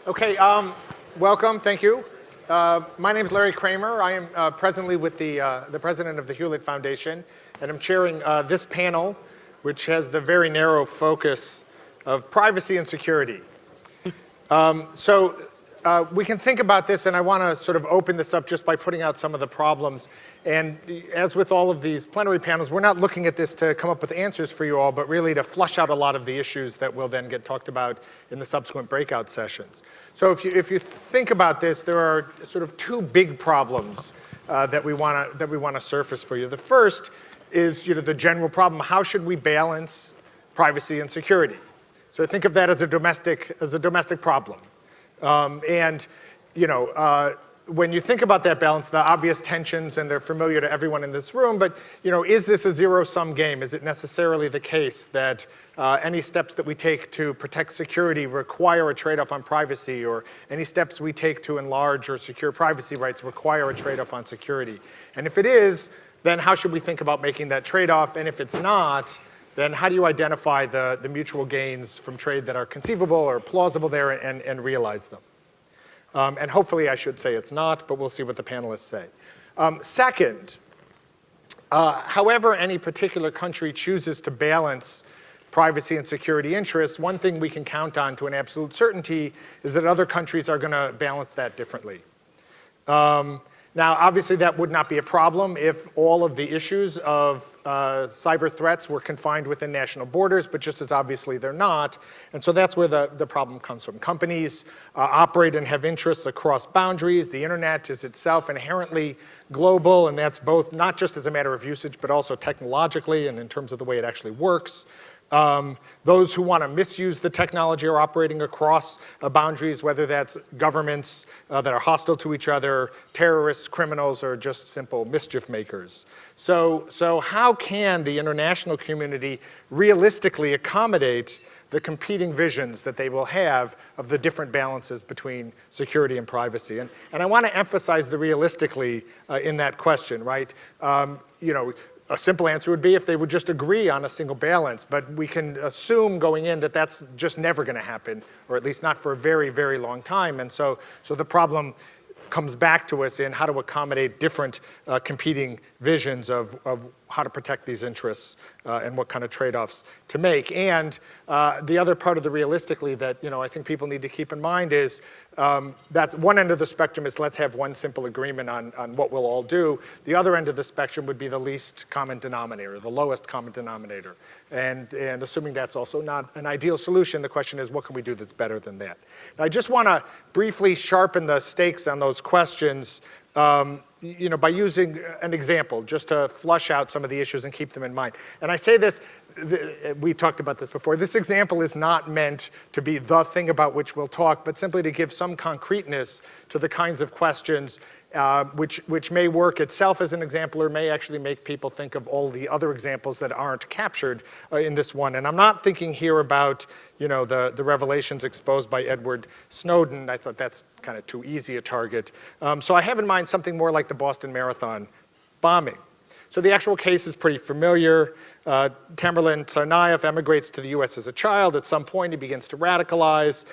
Okay, welcome, thank you. My name is Larry Kramer. I am presently with the president of the Hewlett Foundation, and I'm chairing this panel, which has the very narrow focus of privacy and security. We can think about this, and I want to sort of open this up just by putting out some of the problems. And as with all of these plenary panels, we're not looking at this to come up with answers for you all, but really to flush out a lot of the issues that will then get talked about in the subsequent breakout sessions. So if you think about this, there are sort of two big problems that we want to surface for you. The first is the general problem: how should we balance privacy and security? So think of that as a domestic problem. When you think about that balance, the obvious tensions, and they're familiar to everyone in this room, but is this a zero-sum game? Is it necessarily the case that any steps that we take to protect security require a trade-off on privacy, or any steps we take to enlarge or secure privacy rights require a trade-off on security? And if it is, then how should we think about making that trade-off? And if it's not, then how do you identify the mutual gains from trade that are conceivable or plausible there and realize them? And hopefully I should say it's not, but we'll see what the panelists say. Second, however any particular country chooses to balance privacy and security interests, one thing we can count on to an absolute certainty is that other countries are going to balance that differently. Now, obviously, that would not be a problem if all of the issues of cyber threats were confined within national borders, but just as obviously they're not. And so that's where the problem comes from. Companies operate and have interests across boundaries. The internet is itself inherently global, and that's both not just as a matter of usage, but also technologically and in terms of the way it actually works. Those who want to misuse the technology are operating across boundaries, whether that's governments that are hostile to each other, terrorists, criminals, or just simple mischief makers. So how can the international community realistically accommodate the competing visions that they will have of the different balances between security and privacy? And I want to emphasize the realistically in that question, right? A simple answer would be if they would just agree on a single balance, but we can assume going in that that's just never going to happen, or at least not for a very, very long time. And so the problem comes back to us in how to accommodate different competing visions of how to protect these interests and what kind of trade-offs to make. And the other part of the realistically that I think people need to keep in mind is that one end of the spectrum is let's have one simple agreement on what we'll all do. The other end of the spectrum would be the least common denominator, the lowest common denominator. And assuming that's also not an ideal solution, the question is what can we do that's better than that? Now, I just want to briefly sharpen the stakes on those questions by using an example, just to flush out some of the issues and keep them in mind. And I say this, we talked about this before, this example is not meant to be the thing about which we'll talk, but simply to give some concreteness to the kinds of questions which may work itself as an example or may actually make people think of all the other examples that aren't captured in this one. And I'm not thinking here about the revelations exposed by Edward Snowden. I thought that's kind of too easy a target. So I have in mind something more like the Boston Marathon bombing. So the actual case is pretty familiar. Tamerlan Tsarnaev emigrates to the US as a child. At some point, he begins to radicalize,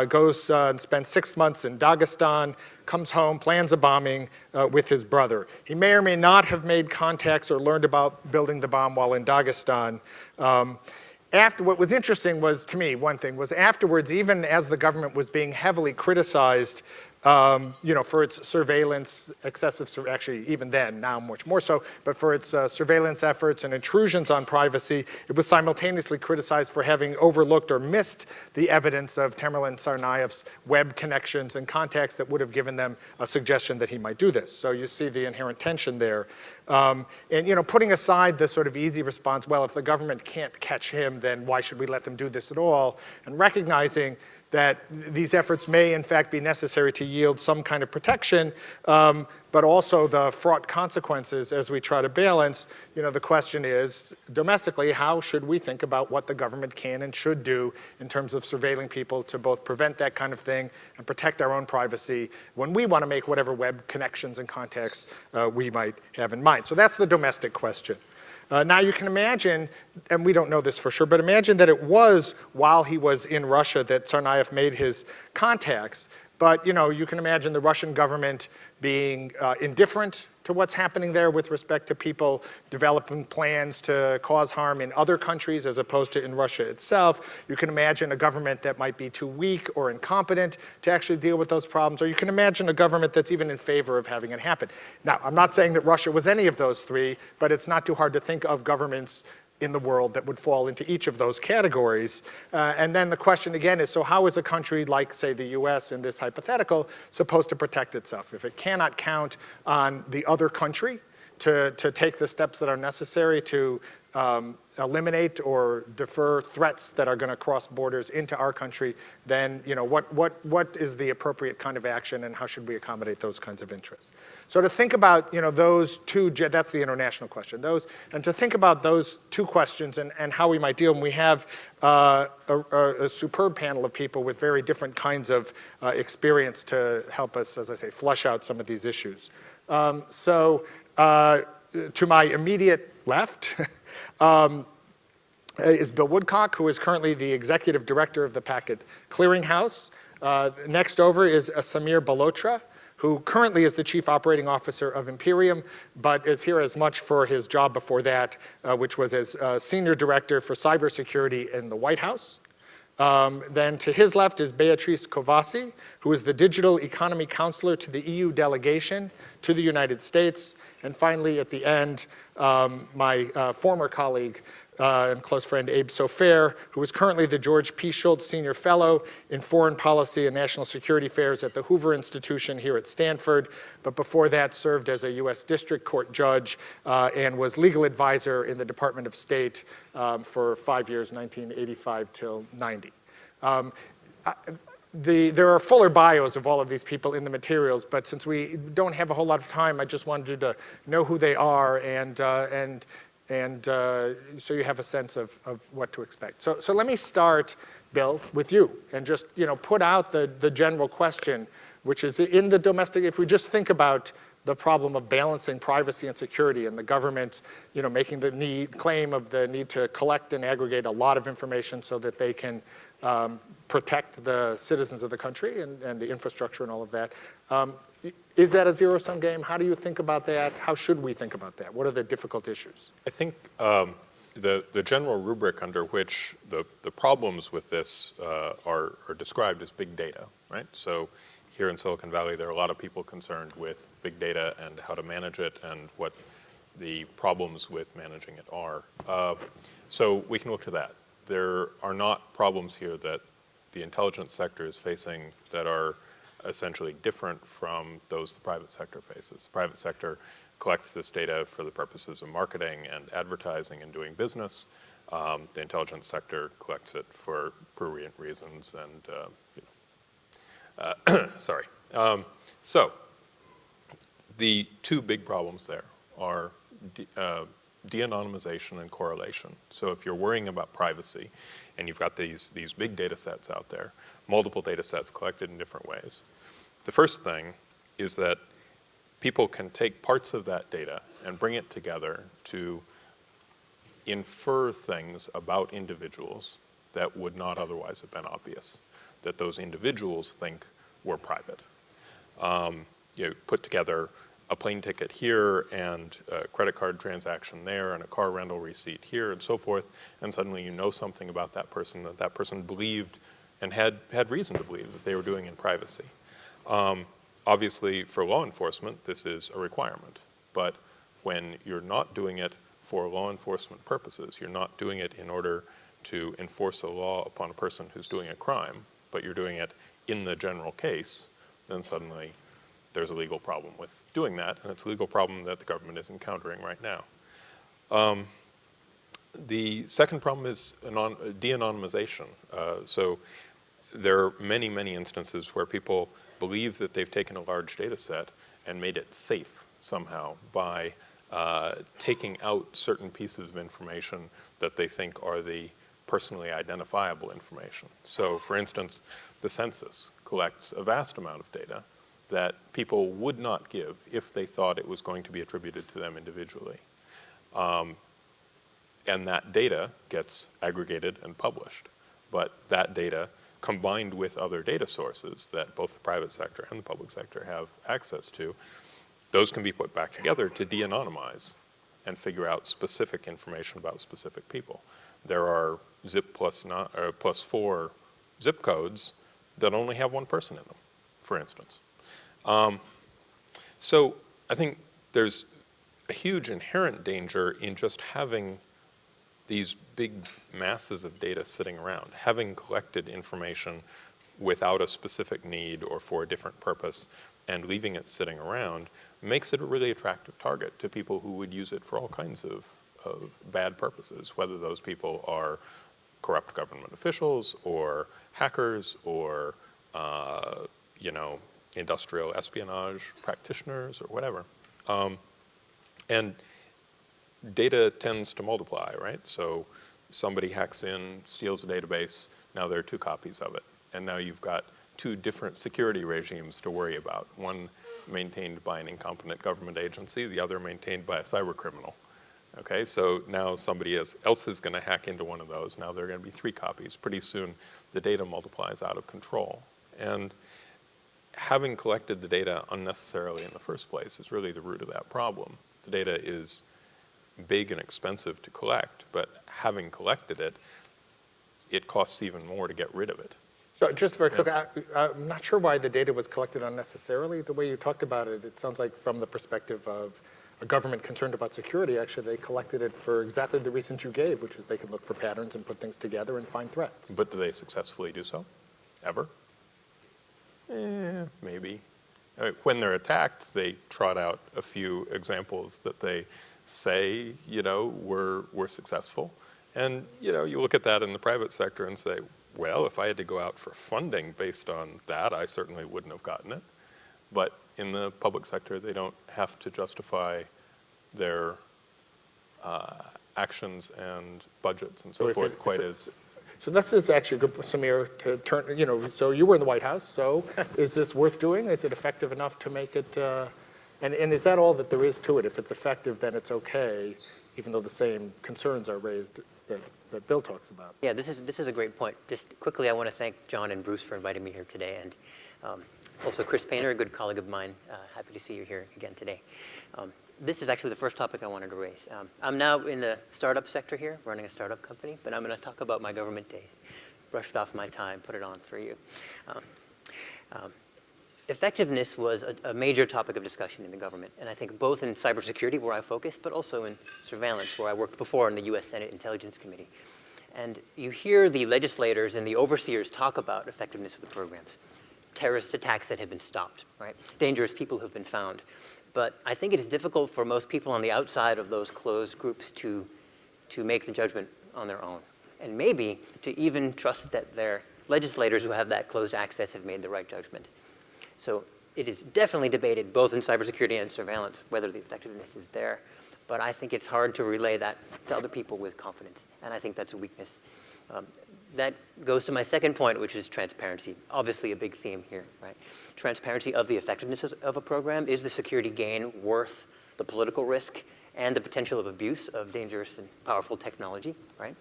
goes and spends 6 months in Dagestan, comes home, plans a bombing with his brother. He may or may not have made contacts or learned about building the bomb while in Dagestan. What was interesting was, to me, one thing, was afterwards, even as the government was being heavily criticized for its surveillance, actually even then, now much more so, but for its surveillance efforts and intrusions on privacy, it was simultaneously criticized for having overlooked or missed the evidence of Tamerlan Tsarnaev's web connections and contacts that would have given them a suggestion that he might do this. So you see the inherent tension there. Putting aside the sort of easy response, well, if the government can't catch him, then why should we let them do this at all? And recognizing that these efforts may, in fact, be necessary to yield some kind of protection, but also the fraught consequences as we try to balance. The question is, domestically, how should we think about what the government can and should do in terms of surveilling people to both prevent that kind of thing and protect our own privacy when we want to make whatever web connections and contacts we might have in mind? So that's the domestic question. Now you can imagine, and we don't know this for sure, but imagine that it was while he was in Russia that Tsarnaev made his contacts. But you can imagine the Russian government being indifferent to what's happening there with respect to people developing plans to cause harm in other countries as opposed to in Russia itself. You can imagine a government that might be too weak or incompetent to actually deal with those problems, or you can imagine a government that's even in favor of having it happen. Now, I'm not saying that Russia was any of those three, but it's not too hard to think of governments in the world that would fall into each of those categories. And then the question again is, so how is a country like, say, the US in this hypothetical supposed to protect itself? If it cannot count on the other country to take the steps that are necessary to eliminate or defer threats that are going to cross borders into our country, then what is the appropriate kind of action, and how should we accommodate those kinds of interests? So to think about those two, that's the international question. And to think about those two questions and how we might deal, and we have a superb panel of people with very different kinds of experience to help us, as I say, flush out some of these issues. To my immediate left is Bill Woodcock, who is currently the executive director of the Packet Clearinghouse. Next over is Samir Bhalotra, who currently is the chief operating officer of Impermium, but is here as much for his job before that, which was as senior director for cybersecurity in the White House. Then to his left is Beatrice Covassi, who is the digital economy counselor to the EU delegation to the United States. And finally, at the end, my former colleague and close friend Abe Sofair, who is currently the George P. Schultz Senior Fellow in Foreign Policy and National Security Affairs at the Hoover Institution here at Stanford, but before that served as a US District Court judge and was legal advisor in the Department of State for 5 years, 1985 till 90. There are fuller bios of all of these people in the materials, but since we don't have a whole lot of time, I just wanted you to know who they are and so you have a sense of what to expect. So let me start, Bill, with you, and just put out the general question, which is in the domestic. If we just think about the problem of balancing privacy and security, and the government, making the claim of the need to collect and aggregate a lot of information so that they can protect the citizens of the country and the infrastructure and all of that. Is that a zero-sum game? How do you think about that? How should we think about that? What are the difficult issues? I think the general rubric under which the problems with this are described as big data, right? So here in Silicon Valley, there are a lot of people concerned with big data and how to manage it and what the problems with managing it are. So we can look to that. There are not problems here that the intelligence sector is facing that are essentially different from those the private sector faces. The private sector collects this data for the purposes of marketing and advertising and doing business. The intelligence sector collects it for prurient reasons and, sorry. So the two big problems there are de-anonymization and correlation. So if you're worrying about privacy and you've got these big data sets out there, multiple data sets collected in different ways, the first thing is that people can take parts of that data and bring it together to infer things about individuals that would not otherwise have been obvious, that those individuals think were private. You put together a plane ticket here and a credit card transaction there and a car rental receipt here and so forth, and suddenly you know something about that person believed and had reason to believe that they were doing in privacy. Obviously, for law enforcement, this is a requirement, but when you're not doing it for law enforcement purposes, you're not doing it in order to enforce a law upon a person who's doing a crime, but you're doing it in the general case, then suddenly there's a legal problem with doing that, and it's a legal problem that the government is encountering right now. The second problem is de-anonymization. So there are many, many instances where people believe that they've taken a large data set and made it safe somehow by taking out certain pieces of information that they think are the personally identifiable information. So for instance, the census collects a vast amount of data that people would not give if they thought it was going to be attributed to them individually. And that data gets aggregated and published. But that data, combined with other data sources that both the private sector and the public sector have access to, those can be put back together to de-anonymize and figure out specific information about specific people. There are zip plus 4 zip codes that only have one person in them, for instance. So I think there's a huge inherent danger in just having these big masses of data sitting around, having collected information without a specific need or for a different purpose and leaving it sitting around makes it a really attractive target to people who would use it for all kinds of bad purposes, whether those people are corrupt government officials or hackers or industrial espionage practitioners or whatever. And data tends to multiply, right? So somebody hacks in, steals a database, now there are 2 copies of it. And now you've got 2 different security regimes to worry about. One maintained by an incompetent government agency, the other maintained by a cyber criminal. Okay, so now somebody else is gonna hack into one of those. Now there are gonna be 3 copies. Pretty soon the data multiplies out of control. And having collected the data unnecessarily in the first place is really the root of that problem. The data is big and expensive to collect, but having collected it, it costs even more to get rid of it. So just very quickly, I'm not sure why the data was collected unnecessarily. The way you talked about it, it sounds like from the perspective of a government concerned about security, actually they collected it for exactly the reasons you gave, which is they can look for patterns and put things together and find threats. But do they successfully do so? Ever? Maybe. When they're attacked, they trot out a few examples that they say, were successful. And, you look at that in the private sector and say, well, if I had to go out for funding based on that, I certainly wouldn't have gotten it. But in the public sector, they don't have to justify their actions and budgets and so forth quite as. So this is actually good, Samir, to turn, so you were in the White House, so is this worth doing? Is it effective enough to make it, and is that all that there is to it? If it's effective, then it's okay, even though the same concerns are raised that Bill talks about. Yeah, this is a great point. Just quickly, I want to thank John and Bruce for inviting me here today, and also Chris Painter, a good colleague of mine. Happy to see you here again today. This is actually the first topic I wanted to raise. I'm now in the startup sector here, running a startup company, but I'm going to talk about my government days. Brushed off my time, put it on for you. Effectiveness was a major topic of discussion in the government, and I think both in cybersecurity, where I focused, but also in surveillance, where I worked before in the U.S. Senate Intelligence Committee. And you hear the legislators and the overseers talk about effectiveness of the programs. Terrorist attacks that have been stopped, right? Dangerous people who have been found. But I think it is difficult for most people on the outside of those closed groups to make the judgment on their own. And maybe to even trust that their legislators who have that closed access have made the right judgment. So it is definitely debated both in cybersecurity and surveillance whether the effectiveness is there. But I think it's hard to relay that to other people with confidence. And I think that's a weakness. That goes to my second point, which is transparency. Obviously a big theme here, right? Transparency of the effectiveness of a program. Is the security gain worth the political risk and the potential of abuse of dangerous and powerful technology, right?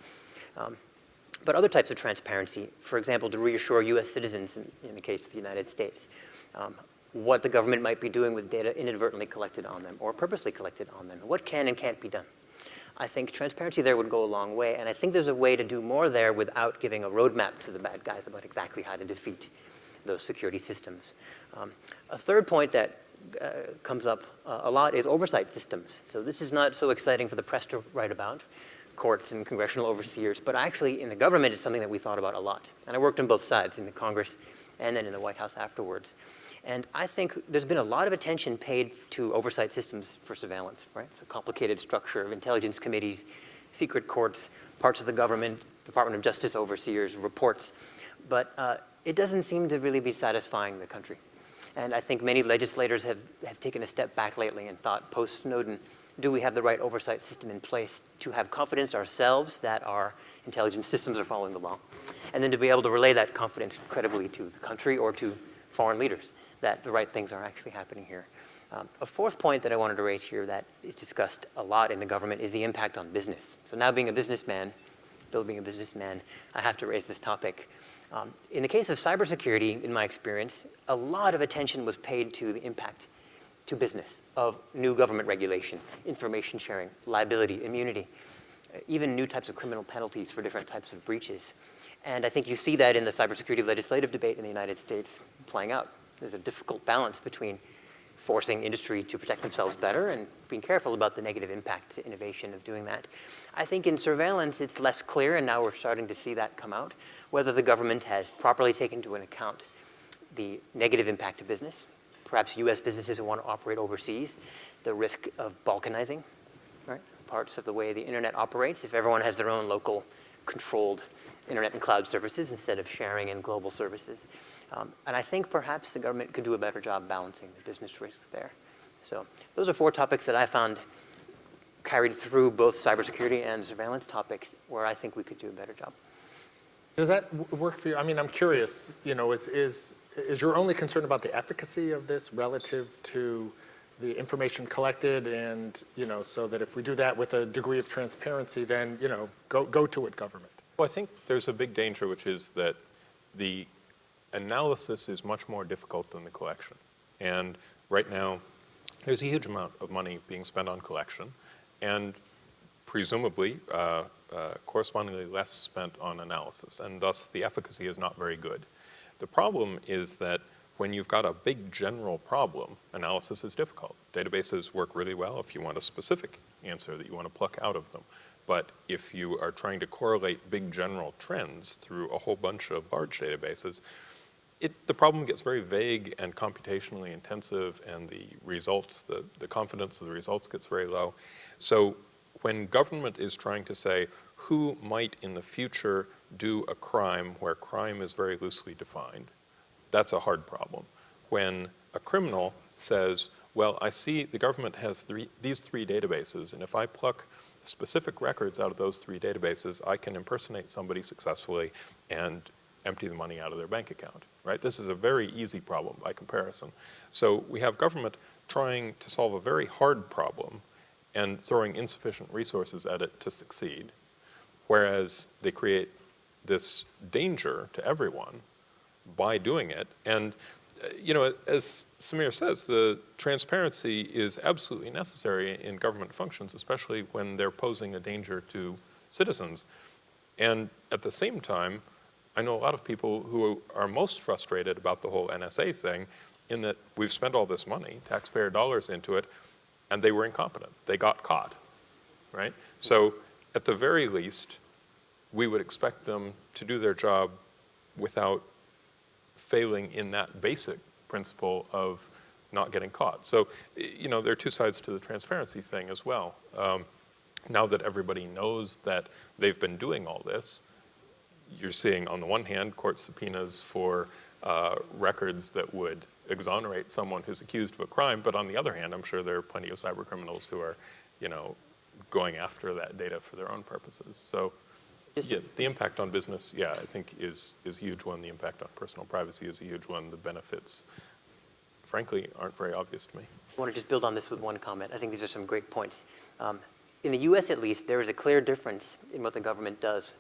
But other types of transparency, for example, to reassure US citizens in the case of the United States, what the government might be doing with data inadvertently collected on them or purposely collected on them, what can and can't be done. I think transparency there would go a long way, and I think there's a way to do more there without giving a roadmap to the bad guys about exactly how to defeat those security systems. A third point that comes up a lot is oversight systems. So this is not so exciting for the press to write about, courts and congressional overseers, but actually in the government it's something that we thought about a lot. And I worked on both sides, in the Congress and then in the White House afterwards. And I think there's been a lot of attention paid to oversight systems for surveillance, right? It's a complicated structure of intelligence committees, secret courts, parts of the government, Department of Justice overseers, reports. But it doesn't seem to really be satisfying the country. And I think many legislators have taken a step back lately and thought, post-Snowden, do we have the right oversight system in place to have confidence ourselves that our intelligence systems are following the law? And then to be able to relay that confidence credibly to the country or to foreign leaders that the right things are actually happening here. A fourth point that I wanted to raise here that is discussed a lot in the government is the impact on business. So now being a businessman, Bill being a businessman, I have to raise this topic. In the case of cybersecurity, in my experience, a lot of attention was paid to the impact to business of new government regulation, information sharing, liability, immunity, even new types of criminal penalties for different types of breaches. And I think you see that in the cybersecurity legislative debate in the United States playing out. There's a difficult balance between forcing industry to protect themselves better and being careful about the negative impact to innovation of doing that. I think in surveillance, it's less clear, and now we're starting to see that come out, whether the government has properly taken into account the negative impact to business, perhaps US businesses who want to operate overseas, the risk of balkanizing, right? Parts of the way the internet operates, if everyone has their own local controlled internet and cloud services instead of sharing in global services. And I think perhaps the government could do a better job balancing the business risks there. So those are four topics that I found carried through both cybersecurity and surveillance topics where I think we could do a better job. Does that work for you? I mean, I'm curious, you know, is your only concern about the efficacy of this relative to the information collected and, you know, so that if we do that with a degree of transparency, then, you know, go to it, government? Well, I think there's a big danger, which is that the analysis is much more difficult than the collection. And right now, there's a huge amount of money being spent on collection, and presumably correspondingly less spent on analysis, and thus the efficacy is not very good. The problem is that when you've got a big general problem, analysis is difficult. Databases work really well if you want a specific answer that you want to pluck out of them. But if you are trying to correlate big general trends through a whole bunch of large databases, the problem gets very vague and computationally intensive, and the results, the confidence of the results gets very low. So when government is trying to say who might in the future do a crime where crime is very loosely defined, that's a hard problem. When a criminal says, well, I see the government has these three databases, and if I pluck specific records out of those three databases, I can impersonate somebody successfully and empty the money out of their bank account, right? This is a very easy problem by comparison. So we have government trying to solve a very hard problem and throwing insufficient resources at it to succeed, whereas they create this danger to everyone by doing it. And, you know, as Samir says, the transparency is absolutely necessary in government functions, especially when they're posing a danger to citizens. And at the same time, I know a lot of people who are most frustrated about the whole NSA thing in that we've spent all this money, taxpayer dollars into it, and they were incompetent. They got caught, right? So at the very least, we would expect them to do their job without failing in that basic principle of not getting caught. So, you know, there are two sides to the transparency thing as well. Now that everybody knows that they've been doing all this, you're seeing, on the one hand, court subpoenas for records that would exonerate someone who's accused of a crime, but on the other hand, I'm sure there are plenty of cyber criminals who are, you know, going after that data for their own purposes. So, yeah, the impact on business, yeah, I think is a huge one. The impact on personal privacy is a huge one. The benefits, frankly, aren't very obvious to me. I want to just build on this with one comment. I think these are some great points. In the US, at least, there is a clear difference in what the government does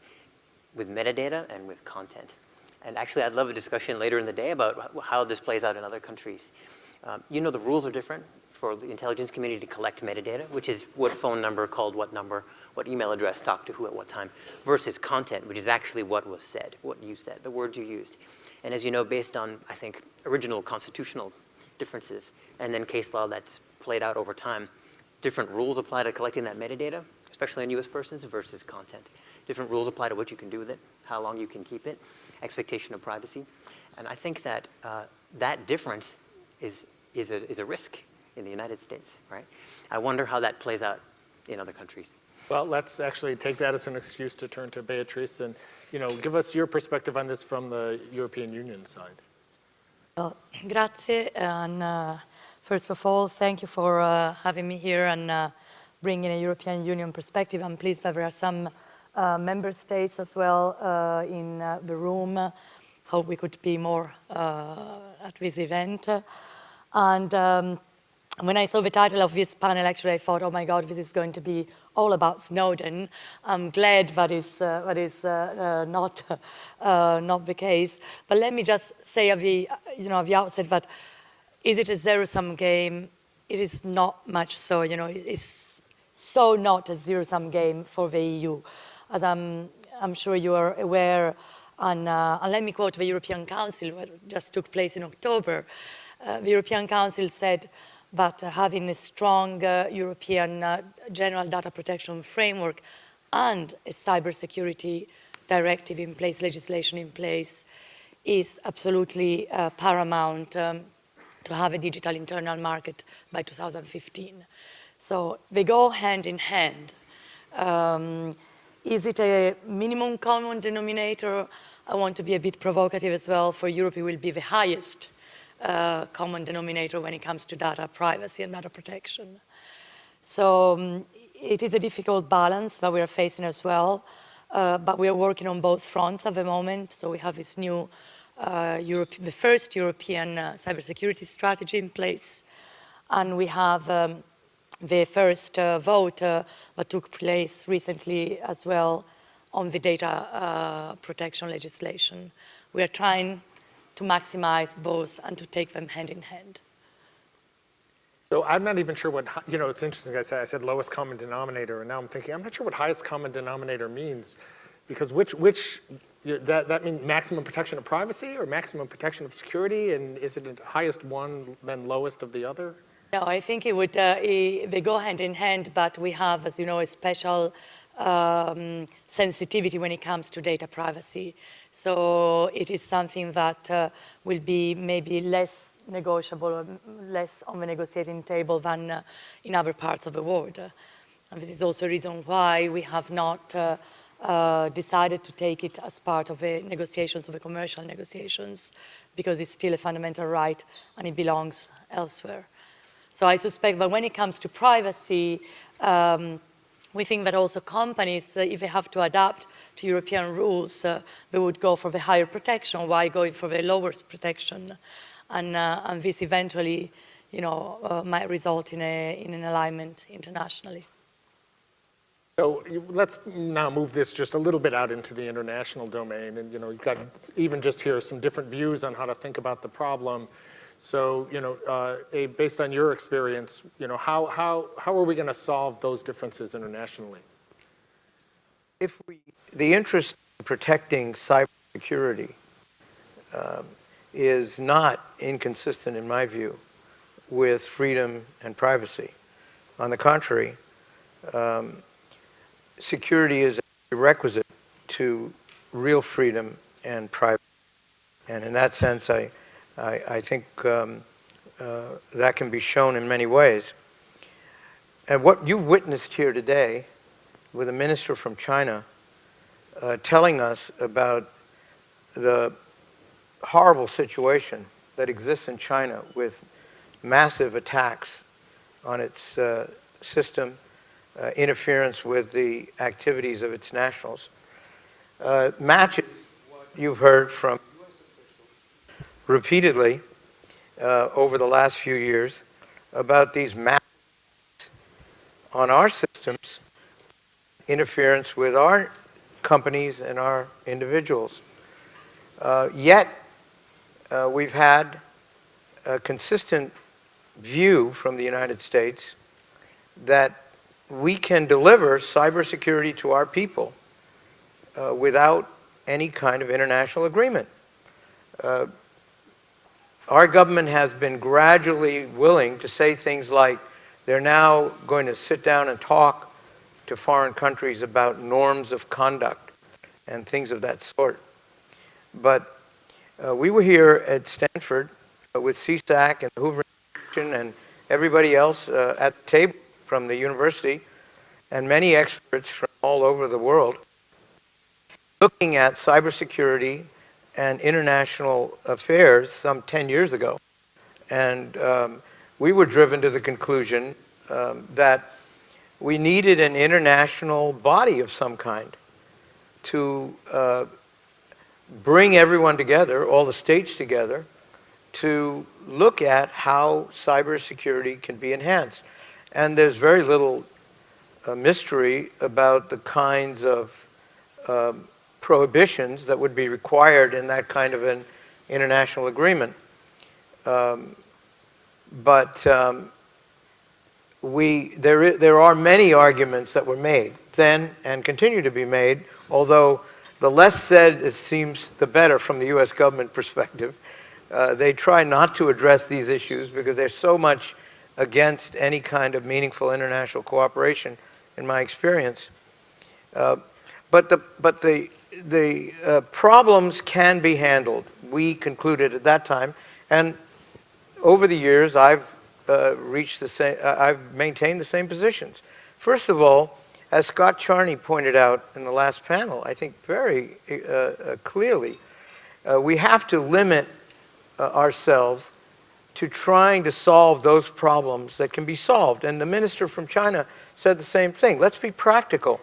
with metadata and with content. And actually, I'd love a discussion later in the day about how this plays out in other countries. You know, the rules are different for the intelligence community to collect metadata, which is what phone number called what number, what email address talked to who at what time, versus content, which is actually what was said, what you said, the words you used. And as you know, based on, I think, original constitutional differences and then case law that's played out over time, different rules apply to collecting that metadata, especially on US persons, versus content. Different rules apply to what you can do with it, how long you can keep it, expectation of privacy. And I think that that difference is a risk in the United States, right? I wonder how that plays out in other countries. Well, let's actually take that as an excuse to turn to Beatrice and, you know, give us your perspective on this from the European Union side. Well, grazie, and first of all, thank you for having me here and bringing a European Union perspective. I'm pleased that there are some member states as well in the room. Hope we could be more at this event. And And when I saw the title of this panel, actually, I thought, oh my God, this is going to be all about Snowden. I'm glad that is not the case. But let me just say at the outset that is it a zero-sum game? It is not much so. It's so not a zero-sum game for the EU, as I'm sure you are aware. And let me quote the European Council, what just took place in October. The European Council said that having a strong European general data protection framework and a cybersecurity directive in place, legislation in place, is absolutely paramount to have a digital internal market by 2015. So they go hand in hand. Is it a minimum common denominator? I want to be a bit provocative as well. For Europe, it will be the highest common denominator when it comes to data privacy and data protection. So it is a difficult balance that we are facing as well, but we are working on both fronts at the moment. So we have this new, the first European cybersecurity strategy in place, and we have the first vote that took place recently as well on the data protection legislation. We are trying to maximize both and to take them hand in hand. So I'm not even sure what, it's interesting, I said lowest common denominator, and now I'm thinking, I'm not sure what highest common denominator means, because that means maximum protection of privacy or maximum protection of security, and is it the highest one then lowest of the other? No, I think it would, they go hand in hand, but we have, as you know, a special sensitivity when it comes to data privacy. So it is something that will be maybe less negotiable, less on the negotiating table than in other parts of the world. And this is also a reason why we have not decided to take it as part of the negotiations, of the commercial negotiations, because it's still a fundamental right and it belongs elsewhere. So I suspect that when it comes to privacy, we think that also companies, if they have to adapt to European rules, they would go for the higher protection while going for the lowest protection. And this eventually, might result in an alignment internationally. So let's now move this just a little bit out into the international domain. And you've got even just here some different views on how to think about the problem. So, based on your experience, how are we going to solve those differences internationally? The interest in protecting cybersecurity is not inconsistent, in my view, with freedom and privacy. On the contrary, security is a requisite to real freedom and privacy. And in that sense, I think that can be shown in many ways. And what you've witnessed here today with a minister from China telling us about the horrible situation that exists in China with massive attacks on its system, interference with the activities of its nationals, matches what you've heard from repeatedly over the last few years about these massive on our systems, interference with our companies and our individuals. Yet, we've had a consistent view from the United States that we can deliver cybersecurity to our people without any kind of international agreement. Our government has been gradually willing to say things like they're now going to sit down and talk to foreign countries about norms of conduct and things of that sort. But we were here at Stanford with CSAC and the Hoover and everybody else at the table from the university and many experts from all over the world looking at cybersecurity and international affairs some 10 years ago. And we were driven to the conclusion that we needed an international body of some kind to bring everyone together, all the states together, to look at how cybersecurity can be enhanced. And there's very little mystery about the kinds of prohibitions that would be required in that kind of an international agreement. There are many arguments that were made then and continue to be made, although the less said it seems the better from the US government perspective. They try not to address these issues because there's so much against any kind of meaningful international cooperation, in my experience. But the problems can be handled. We concluded at that time, and over the years, I've maintained the same positions. First of all, as Scott Charney pointed out in the last panel, I think very clearly, we have to limit ourselves to trying to solve those problems that can be solved. And the minister from China said the same thing. Let's be practical.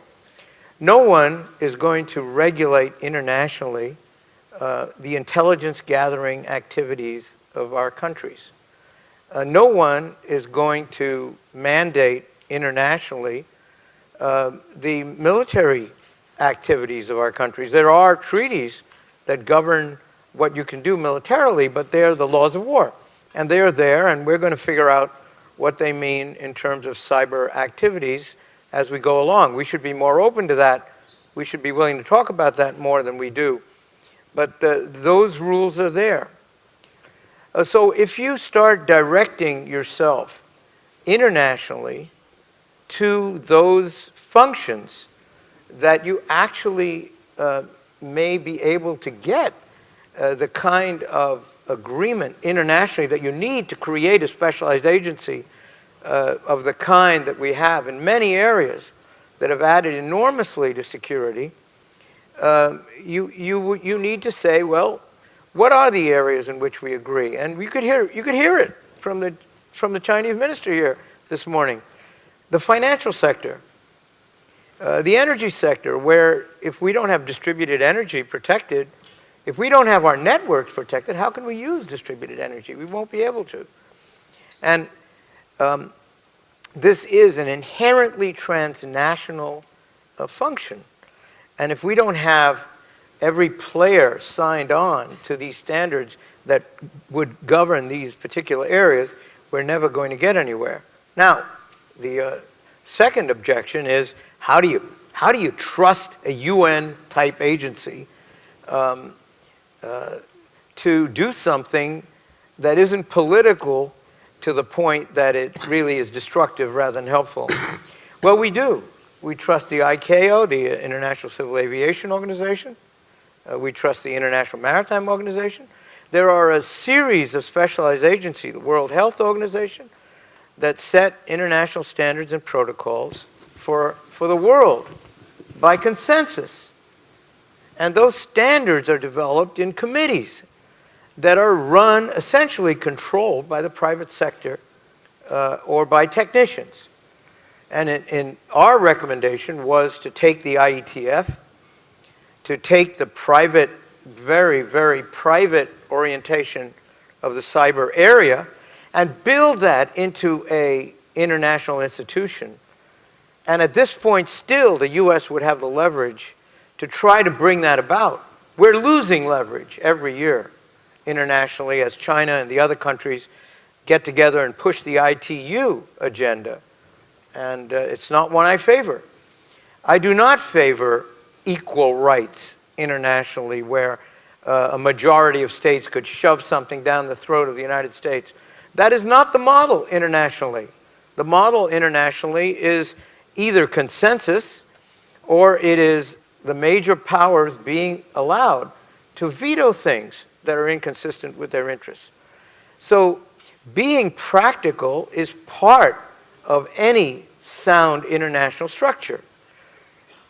No one is going to regulate internationally the intelligence gathering activities of our countries. No one is going to mandate internationally the military activities of our countries. There are treaties that govern what you can do militarily, but they're the laws of war. And they're there, and we're going to figure out what they mean in terms of cyber activities as we go along. We should be more open to that. We should be willing to talk about that more than we do. But those rules are there. So if you start directing yourself internationally to those functions that you actually may be able to get the kind of agreement internationally that you need to create a specialized agency of the kind that we have in many areas that have added enormously to security, you need to say, well, what are the areas in which we agree? And you could hear it from the Chinese minister here this morning. The financial sector, the energy sector, where if we don't have distributed energy protected, if we don't have our networks protected, how can we use distributed energy? We won't be able to. And this is an inherently transnational function. And if we don't have every player signed on to these standards that would govern these particular areas, we're never going to get anywhere. Now, the second objection is, how do you trust a UN-type agency to do something that isn't political to the point that it really is destructive rather than helpful? Well, we do. We trust the ICAO, the International Civil Aviation Organization. We trust the International Maritime Organization. There are a series of specialized agencies, the World Health Organization, that set international standards and protocols for the world by consensus. And those standards are developed in committees that are run, essentially controlled by the private sector or by technicians. And in our recommendation was to take the IETF, to take the private, very, very private orientation of the cyber area and build that into an international institution. And at this point, still, the US would have the leverage to try to bring that about. We're losing leverage every year internationally as China and the other countries get together and push the ITU agenda. And it's not one I favor. I do not favor equal rights internationally where a majority of states could shove something down the throat of the United States. That is not the model internationally. The model internationally is either consensus or it is the major powers being allowed to veto things that are inconsistent with their interests. So being practical is part of any sound international structure.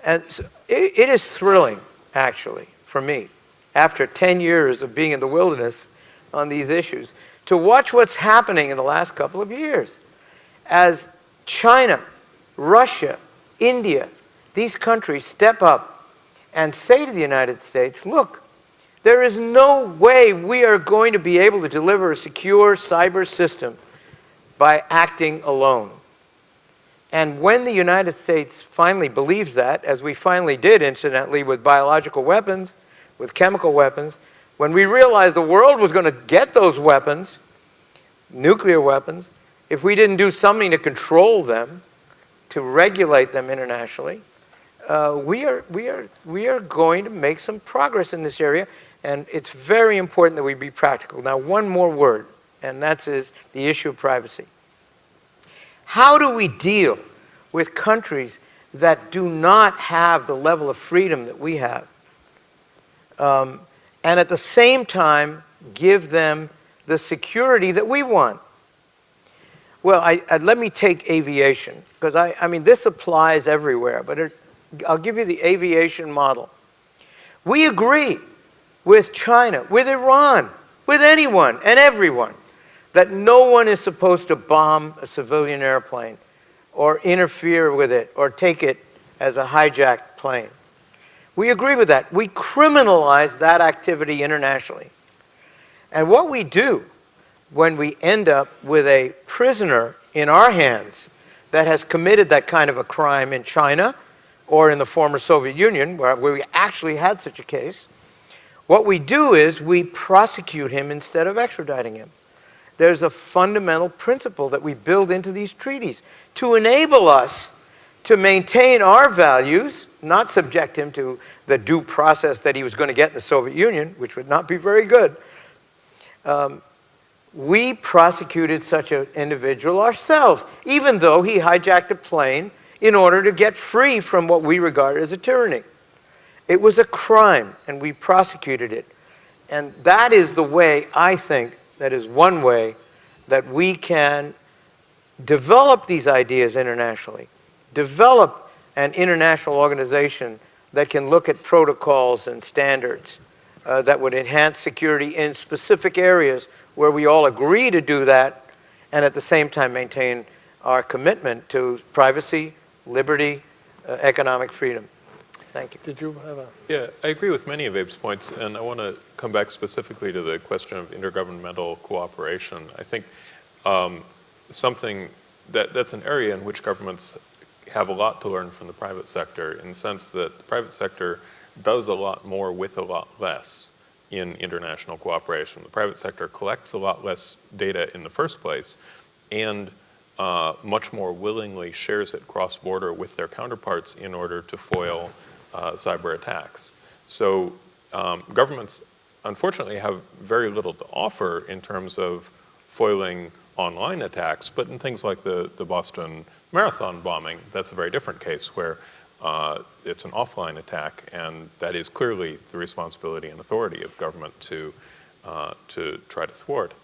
And so it is thrilling, actually, for me, after 10 years of being in the wilderness on these issues, to watch what's happening in the last couple of years. As China, Russia, India, these countries step up and say to the United States, look, There is no way we are going to be able to deliver a secure cyber system by acting alone. And when the United States finally believes that, as we finally did, incidentally, with biological weapons, with chemical weapons, when we realized the world was going to get those weapons, nuclear weapons, if we didn't do something to control them, to regulate them internationally, we are going to make some progress in this area, and it's very important that we be practical. Now, one more word, and that is the issue of privacy. How do we deal with countries that do not have the level of freedom that we have, and at the same time give them the security that we want? Well, let me take aviation, because I mean, this applies everywhere, but I'll give you the aviation model. We agree with China, with Iran, with anyone and everyone, that no one is supposed to bomb a civilian airplane or interfere with it or take it as a hijacked plane. We agree with that. We criminalize that activity internationally. And what we do when we end up with a prisoner in our hands that has committed that kind of a crime in China or in the former Soviet Union, where we actually had such a case, what we do is we prosecute him instead of extraditing him. There's a fundamental principle that we build into these treaties to enable us to maintain our values, not subject him to the due process that he was going to get in the Soviet Union, which would not be very good. We prosecuted such an individual ourselves, even though he hijacked a plane in order to get free from what we regarded as a tyranny. It was a crime, and we prosecuted it. And that is the way, I think, that is one way that we can develop these ideas internationally, develop an international organization that can look at protocols and standards that would enhance security in specific areas where we all agree to do that, and at the same time maintain our commitment to privacy, liberty, economic freedom. Thank you. Did you have a... Yeah, I agree with many of Abe's points, and I want to come back specifically to the question of intergovernmental cooperation. I think something that's an area in which governments have a lot to learn from the private sector, in the sense that the private sector does a lot more with a lot less in international cooperation. The private sector collects a lot less data in the first place, and much more willingly shares it cross-border with their counterparts in order to foil cyber attacks. So governments, unfortunately, have very little to offer in terms of foiling online attacks, but in things like the Boston Marathon bombing, that's a very different case where it's an offline attack, and that is clearly the responsibility and authority of government to try to thwart.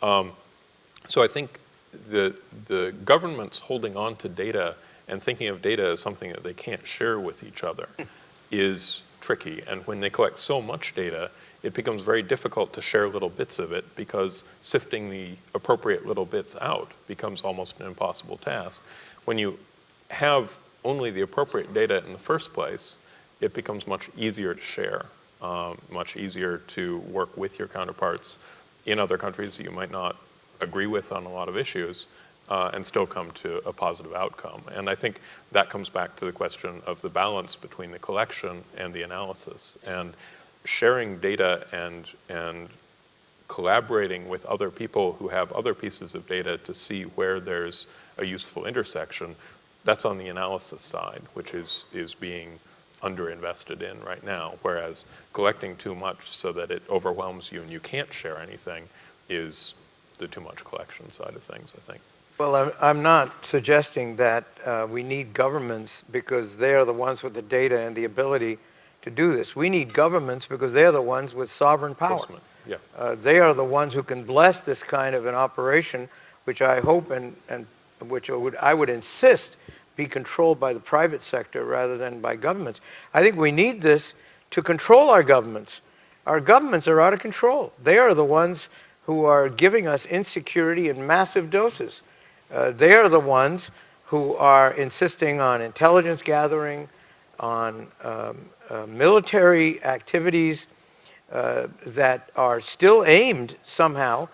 So I think the governments holding on to data and thinking of data as something that they can't share with each other is tricky. And when they collect so much data, it becomes very difficult to share little bits of it, because sifting the appropriate little bits out becomes almost an impossible task. When you have only the appropriate data in the first place, it becomes much easier to share, much easier to work with your counterparts in other countries that you might not agree with on a lot of issues, and still come to a positive outcome. And I think that comes back to the question of the balance between the collection and the analysis. And sharing data and collaborating with other people who have other pieces of data to see where there's a useful intersection, that's on the analysis side, which is being underinvested in right now. Whereas collecting too much so that it overwhelms you and you can't share anything is the too much collection side of things, I think. Well, I'm not suggesting that we need governments because they are the ones with the data and the ability to do this. We need governments because they're the ones with sovereign power. Yeah. They are the ones who can bless this kind of an operation, which I hope and which I would insist be controlled by the private sector rather than by governments. I think we need this to control our governments. Our governments are out of control. They are the ones who are giving us insecurity in massive doses. They are the ones who are insisting on intelligence gathering, on military activities, that are still aimed somehow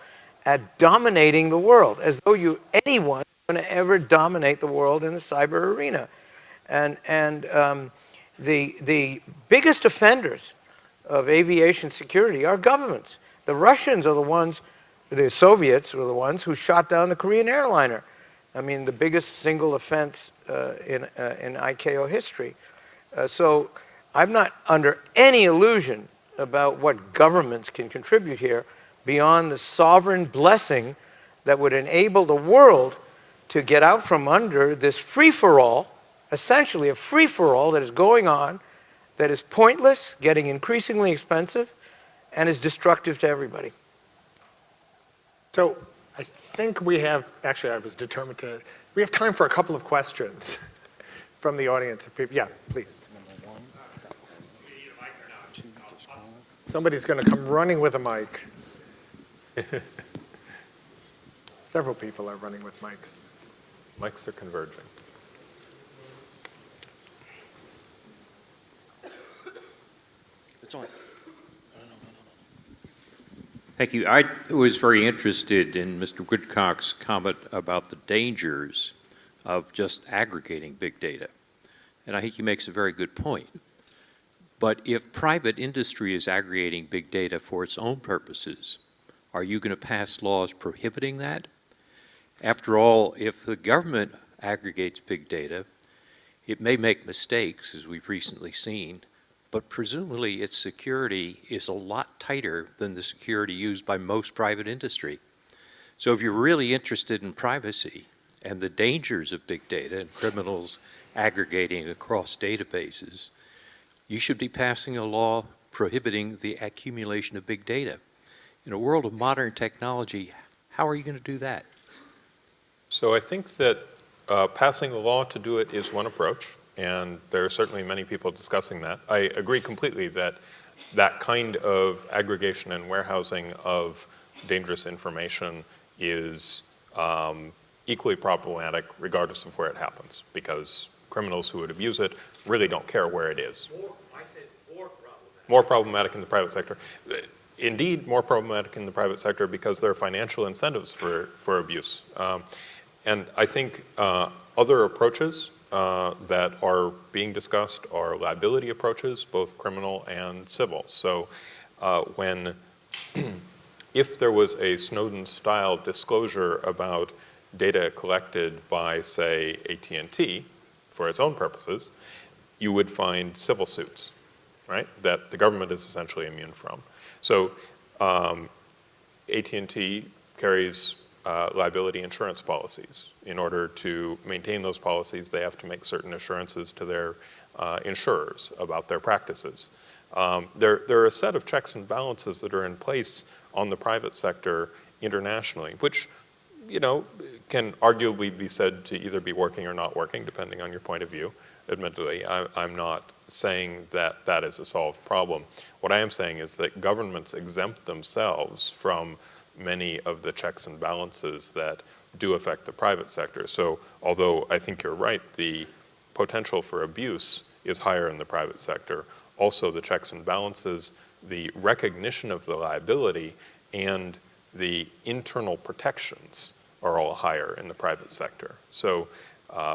at dominating the world, as though anyone is going to ever dominate the world in the cyber arena. And the biggest offenders of aviation security are governments. The Russians are the ones, the Soviets were the ones who shot down the Korean airliner. I mean, the biggest single offense in ICAO history. So I'm not under any illusion about what governments can contribute here beyond the sovereign blessing that would enable the world to get out from under this free-for-all, essentially a free-for-all that is going on, that is pointless, getting increasingly expensive, and is destructive to everybody. So I think we have, actually I was determined to, we have time for a couple of questions from the audience. Yeah, please. Somebody's going to come running with a mic. Several people are running with mics. Mics are converging. It's on. Thank you. I was very interested in Mr. Woodcock's comment about the dangers of just aggregating big data. And I think he makes a very good point. But if private industry is aggregating big data for its own purposes, are you going to pass laws prohibiting that? After all, if the government aggregates big data, it may make mistakes, as we've recently seen, but presumably its security is a lot tighter than the security used by most private industry. So if you're really interested in privacy and the dangers of big data and criminals aggregating across databases, you should be passing a law prohibiting the accumulation of big data. In a world of modern technology, how are you going to do that? So I think that passing a law to do it is one approach, and there are certainly many people discussing that. I agree completely that that kind of aggregation and warehousing of dangerous information is equally problematic regardless of where it happens, because criminals who would abuse it really don't care where it is. More problematic in the private sector. Indeed, more problematic in the private sector because there are financial incentives for abuse. And I think other approaches that are being discussed are liability approaches, both criminal and civil. So if there was a Snowden-style disclosure about data collected by, say, AT&T for its own purposes, you would find civil suits, right, that the government is essentially immune from. So AT&T carries liability insurance policies. In order to maintain those policies, they have to make certain assurances to their insurers about their practices. There are a set of checks and balances that are in place on the private sector internationally, which, you know, can arguably be said to either be working or not working, depending on your point of view. Admittedly, I'm not saying that that is a solved problem. What I am saying is that governments exempt themselves from many of the checks and balances that do affect the private sector. So although I think you're right, the potential for abuse is higher in the private sector, also the checks and balances, the recognition of the liability, and the internal protections are all higher in the private sector. So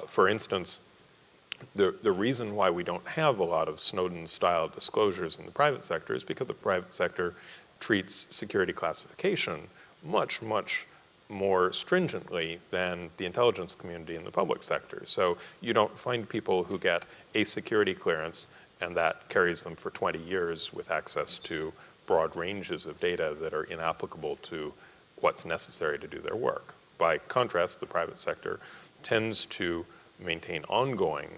for instance, the reason why we don't have a lot of Snowden-style disclosures in the private sector is because the private sector treats security classification much, much more stringently than the intelligence community in the public sector. So you don't find people who get a security clearance and that carries them for 20 years with access to broad ranges of data that are inapplicable to what's necessary to do their work. By contrast, the private sector tends to maintain ongoing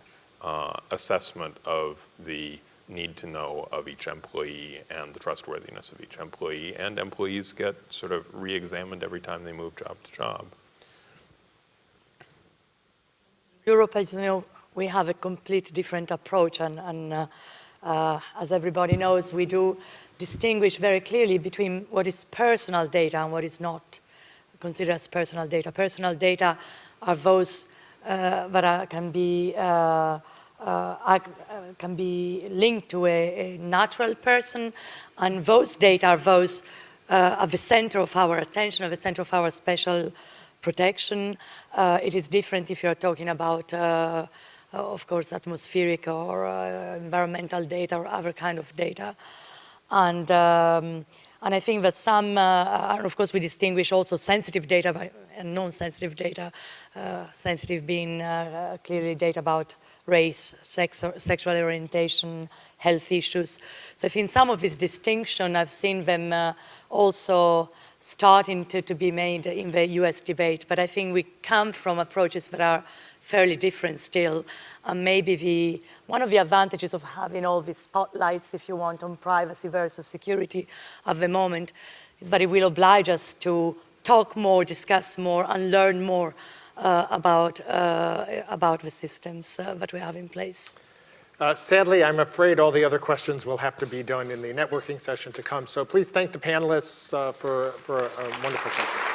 assessment of the need to know of each employee and the trustworthiness of each employee, and employees get sort of re-examined every time they move job to job. Europe, as you know, we have a complete different approach, and as everybody knows, we do distinguish very clearly between what is personal data and what is not considered as personal data. Personal data are those that can be can be linked to a natural person, and those data are those at the center of our attention, at the center of our special protection. It is different if you're talking about, of course, atmospheric or environmental data or other kind of data. And I think that some, and of course we distinguish also sensitive data and non-sensitive data, sensitive being clearly data about race, sex, or sexual orientation, health issues. So I think some of this distinction, I've seen them also starting to be made in the US debate, but I think we come from approaches that are fairly different still. And maybe one of the advantages of having all these spotlights, if you want, on privacy versus security at the moment is that it will oblige us to talk more, discuss more, and learn more about the systems that we have in place. Sadly, I'm afraid all the other questions will have to be done in the networking session to come. So please thank the panelists for a wonderful session.